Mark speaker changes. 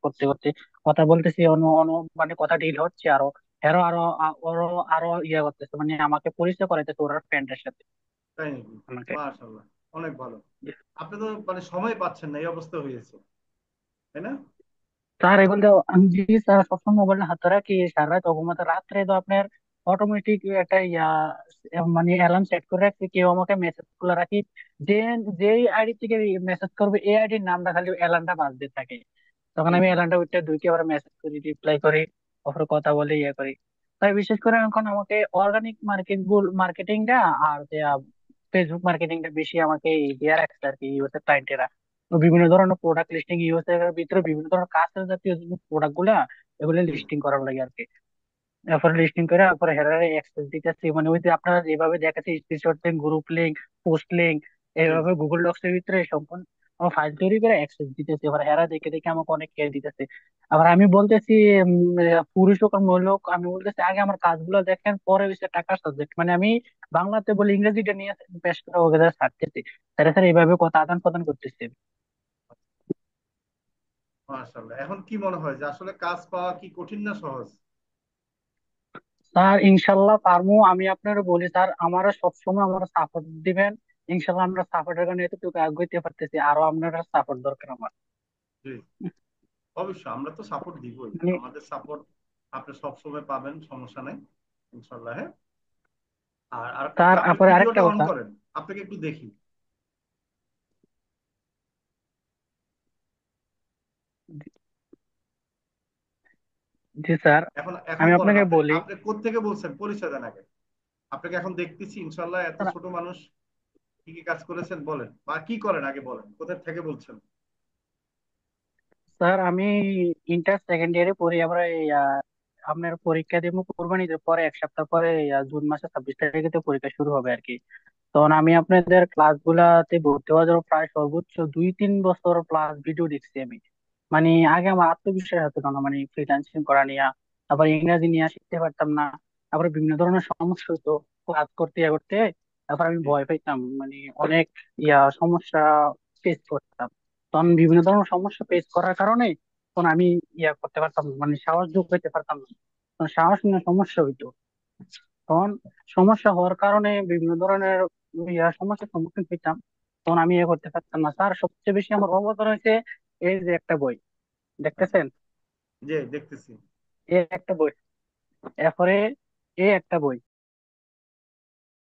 Speaker 1: করতে করতে কথা বলতেছি, অন্য অন্য মানে কথা ডিল হচ্ছে আরো, এরও আরো ওরও আরো ইয়ে করতেছে, মানে আমাকে পরিচয় করাইতেছে ওর ফ্রেন্ডের সাথে
Speaker 2: তাই নাকি?
Speaker 1: আমাকে।
Speaker 2: মাশাআল্লাহ, অনেক ভালো। আপনি তো মানে সময় পাচ্ছেন না, এই অবস্থা হয়েছে, তাই না?
Speaker 1: স্যার এখন তো আমি জি স্যার সবসময় মোবাইল হাতে রাখি সারা রাত ঘুমাতে, রাত্রে তো আপনার অটোমেটিক একটা মানে অ্যালার্ম সেট করে রাখছি, কেউ আমাকে মেসেজ করে রাখি, যে যেই আইডি থেকে মেসেজ করবে এই আইডির নামটা খালি অ্যালার্মটা বাজতে থাকে, তখন
Speaker 2: হুম।
Speaker 1: আমি অ্যালার্মটা উঠে দুইকে আবার মেসেজ করি, রিপ্লাই করি, তারপরে কথা বলে ইয়ে করি। তাই বিশেষ করে এখন আমাকে অর্গানিক মার্কেটিংটা আর ফেসবুক মার্কেটিংটা বেশি আমাকে দেওয়া রাখছে আর কি, ইউএস এর ক্লায়েন্টেরা। তো বিভিন্ন ধরনের প্রোডাক্ট লিস্টিং, ইউএস এর ভিতরে বিভিন্ন ধরনের কাঁচের জাতীয় প্রোডাক্ট গুলা, এগুলো
Speaker 2: জি।
Speaker 1: লিস্টিং করার লাগে আর কি। তারপরে লিস্টিং করে তারপরে হেরারে অ্যাক্সেস দিতেছি, মানে ওই যে আপনারা যেভাবে দেখাচ্ছে screenshot link, group link, post link,
Speaker 2: জি।
Speaker 1: এইভাবে গুগল ডক্স এর ভিতরে সম্পূর্ণ আমার ফাইল তৈরি করে অ্যাক্সেস দিতেছি, এবার হেরা দেখে দেখে আমাকে অনেক কেয়ার দিতেছে। আবার আমি বলতেছি পুরুষ হোক আর মহিলা হোক, আমি বলতেছি আগে আমার কাজগুলো দেখেন, পরে হচ্ছে টাকার সাবজেক্ট, মানে আমি বাংলাতে বলে ইংরেজিটা নিয়ে পেশ করে ওকে ছাড়তেছি, স্যার স্যার এইভাবে কথা আদান প্রদান করতেছি।
Speaker 2: মাশাআল্লাহ, এখন কি মনে হয় যে আসলে কাজ পাওয়া কি কঠিন না সহজ?
Speaker 1: স্যার ইনশাল্লাহ পারমু, আমি আপনার বলি স্যার, আমারও সবসময় আমরা সাপোর্ট দিবেন। ইনশাল্লাহ আমরা সাপোর্টের কারণে এতটুকু আগাইতে পারতেছি, আরো আপনারা সাপোর্ট দরকার আমার।
Speaker 2: জি। অবশ্যই আমরা তো সাপোর্ট দিবই,
Speaker 1: মানে
Speaker 2: আমাদের সাপোর্ট আপনি সবসময় পাবেন, সমস্যা নাই, ইনশাল্লাহ। হ্যাঁ। আর আর একটু
Speaker 1: স্যার
Speaker 2: আপনি
Speaker 1: তারপরে আরেকটা
Speaker 2: ভিডিওটা অন
Speaker 1: কথা।
Speaker 2: করেন, আপনাকে একটু দেখি।
Speaker 1: জি স্যার,
Speaker 2: এখন এখন
Speaker 1: আমি
Speaker 2: বলেন,
Speaker 1: আপনাকে
Speaker 2: আপনি
Speaker 1: বলি।
Speaker 2: আপনি কোত্থেকে বলছেন, পরিচয় দেন আগে। আপনাকে এখন দেখতেছি, ইনশাল্লাহ এত
Speaker 1: স্যার
Speaker 2: ছোট মানুষ, কি কি কাজ করেছেন বলেন, বা কি করেন আগে বলেন, কোথা থেকে বলছেন?
Speaker 1: স্যার আমি ইন্টার সেকেন্ড ইয়ারে পড়ি, আবার এই, আপনার পরীক্ষা দিব কোরবানির পরে এক সপ্তাহ পরে, জুন মাসের 26 তারিখে তো পরীক্ষা শুরু হবে আর কি। তখন আমি আপনাদের ক্লাস গুলাতে ভর্তি হওয়ার জন্য প্রায় সর্বোচ্চ 2-3 বছর প্লাস ভিডিও দেখছি আমি। মানে আগে আমার আত্মবিশ্বাস হতো না, মানে ফ্রিল্যান্সিং করা নিয়ে, তারপর ইংরেজি নিয়ে শিখতে পারতাম না, তারপরে বিভিন্ন ধরনের সমস্যা হতো ক্লাস করতে ইয়ে করতে, তারপর আমি
Speaker 2: জি।
Speaker 1: ভয় পাইতাম, মানে অনেক সমস্যা ফেস করতাম। তখন বিভিন্ন ধরনের সমস্যা ফেস করার কারণে তখন আমি করতে পারতাম না, মানে সাহস যোগ করতে পারতাম না, তখন সাহস নিয়ে সমস্যা হইতো। তখন সমস্যা হওয়ার কারণে বিভিন্ন ধরনের সমস্যার সম্মুখীন হইতাম, তখন আমি করতে পারতাম না। স্যার সবচেয়ে বেশি আমার অবদান হয়েছে এই যে একটা বই,
Speaker 2: হ্যাঁ।
Speaker 1: দেখতেছেন,
Speaker 2: জি, দেখতেছি।
Speaker 1: এই একটা বই, এরপরে এই একটা বই,